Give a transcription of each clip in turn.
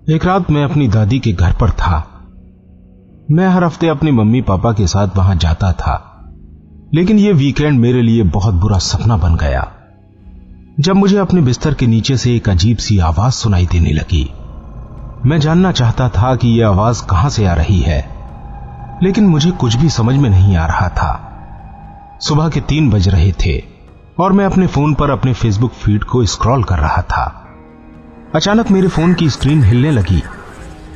एक रात मैं अपनी दादी के घर पर था। मैं हर हफ्ते अपनी मम्मी पापा के साथ वहां जाता था, लेकिन यह वीकेंड मेरे लिए बहुत बुरा सपना बन गया। जब मुझे अपने बिस्तर के नीचे से एक अजीब सी आवाज सुनाई देने लगी। मैं जानना चाहता था कि यह आवाज कहां से आ रही है, लेकिन मुझे कुछ भी समझ में नहीं आ रहा था। सुबह के 3 बज रहे थे और मैं अपने फोन पर अपने फेसबुक फीड को स्क्रॉल कर रहा था। अचानक मेरे फोन की स्क्रीन हिलने लगी।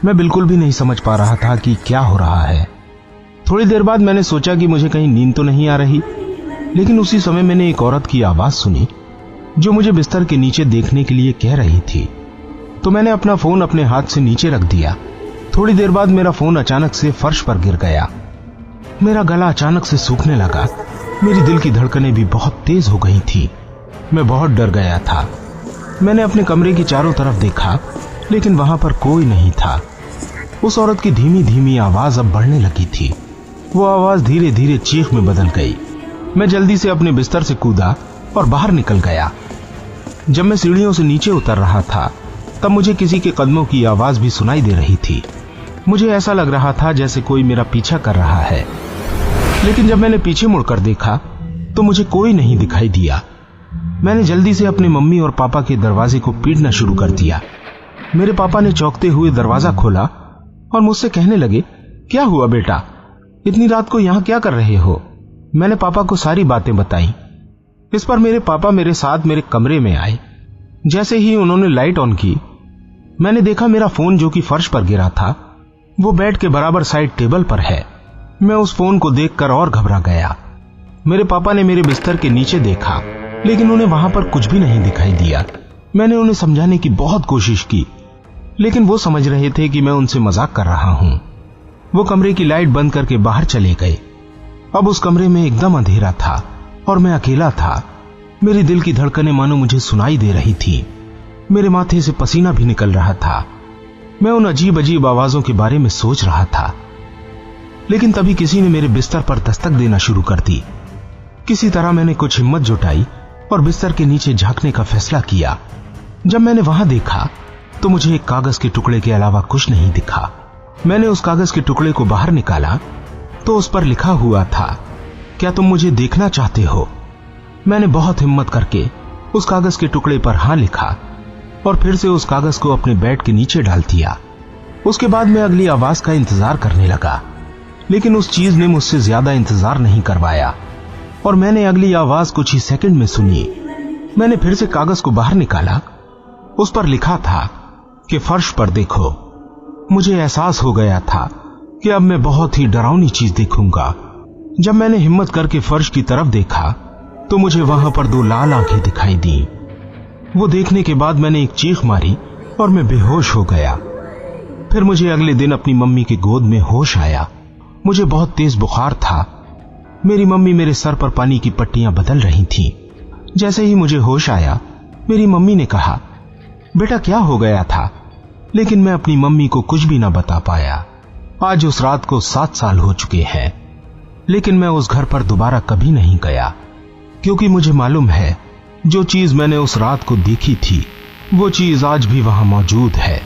मैं बिल्कुल भी नहीं समझ पा रहा था कि क्या हो रहा है। थोड़ी देर बाद मैंने सोचा कि मुझे कहीं नींद तो नहीं आ रही, लेकिन उसी समय मैंने एक औरत की आवाज सुनी जो मुझे बिस्तर के नीचे देखने के लिए कह रही थी। तो मैंने अपना फोन अपने हाथ से नीचे रख दिया। थोड़ी देर बाद मेरा फोन अचानक से फर्श पर गिर गया। मेरा गला अचानक से सूखने लगा। मेरी दिल की धड़कनें भी बहुत तेज हो गई थी। मैं बहुत डर गया था। मैंने अपने कमरे की चारों तरफ देखा, लेकिन वहां पर कोई नहीं था। उस औरत की धीमी धीमी आवाज अब बढ़ने लगी थी। वो आवाज धीरे धीरे चीख में बदल गई। मैं जल्दी से अपने बिस्तर से कूदा और बाहर निकल गया। जब मैं सीढ़ियों से नीचे उतर रहा था, तब मुझे किसी के कदमों की आवाज भी सुनाई दे रही थी। मुझे ऐसा लग रहा था जैसे कोई मेरा पीछा कर रहा है, लेकिन जब मैंने पीछे मुड़कर देखा तो मुझे कोई नहीं दिखाई दिया। मैंने जल्दी से अपने मम्मी और पापा के दरवाजे को पीटना शुरू कर दिया। मेरे पापा ने चौंकते हुए दरवाजा खोला और मुझसे कहने लगे, क्या हुआ बेटा, इतनी रात को यहां क्या कर रहे हो? मैंने पापा को सारी बातें बताई। इस पर मेरे पापा मेरे साथ मेरे कमरे में आए। जैसे ही उन्होंने लाइट ऑन की, मैंने देखा मेरा फोन जो कि फर्श पर गिरा था, वो बेड के बराबर साइड टेबल पर है। मैं उस फोन को देखकर और घबरा गया। मेरे पापा ने मेरे बिस्तर के नीचे देखा, लेकिन उन्हें वहां पर कुछ भी नहीं दिखाई दिया। मैंने उन्हें समझाने की बहुत कोशिश की, लेकिन वो समझ रहे थे कि मैं उनसे मजाक कर रहा हूं। वो कमरे की लाइट बंद करके बाहर चले गए। अब उस कमरे में एकदम अंधेरा था और मैं अकेला था। मेरी दिल की धड़कनें मानो मुझे सुनाई दे रही थी। मेरे माथे से पसीना भी निकल रहा था। मैं उन अजीब अजीब आवाजों के बारे में सोच रहा था, लेकिन तभी किसी ने मेरे बिस्तर पर दस्तक देना शुरू कर दी। किसी तरह मैंने कुछ हिम्मत जुटाई और बिस्तर के नीचे झांकने का फैसला किया। जब मैंने वहां देखा तो मुझे एक कागज के टुकड़े के अलावा कुछ नहीं दिखा। मैंने उस कागज के टुकड़े को बाहर निकाला तो उस पर लिखा हुआ था, क्या तुम मुझे देखना चाहते हो? मैंने बहुत हिम्मत करके उस कागज के टुकड़े पर हां लिखा और फिर से उस कागज को अपने बेड के नीचे डाल दिया। उसके बाद मैं अगली आवाज का इंतजार करने लगा, लेकिन उस चीज ने मुझसे ज्यादा इंतजार नहीं करवाया और मैंने अगली आवाज कुछ ही सेकंड में सुनी। मैंने फिर से कागज को बाहर निकाला। उस पर लिखा था कि फर्श पर देखो। मुझे एहसास हो गया था कि अब मैं बहुत ही डरावनी चीज देखूंगा। जब मैंने हिम्मत करके फर्श की तरफ देखा तो मुझे वहां पर 2 लाल आंखें दिखाई दी। वो देखने के बाद मैंने एक चीख मारी और मैं बेहोश हो गया। फिर मुझे अगले दिन अपनी मम्मी की गोद में होश आया। मुझे बहुत तेज बुखार था। मेरी मम्मी मेरे सर पर पानी की पट्टियां बदल रही थीं। जैसे ही मुझे होश आया, मेरी मम्मी ने कहा, बेटा क्या हो गया था? लेकिन मैं अपनी मम्मी को कुछ भी ना बता पाया। आज उस रात को 7 साल हो चुके हैं, लेकिन मैं उस घर पर दोबारा कभी नहीं गया, क्योंकि मुझे मालूम है जो चीज मैंने उस रात को देखी थी, वो चीज आज भी वहां मौजूद है।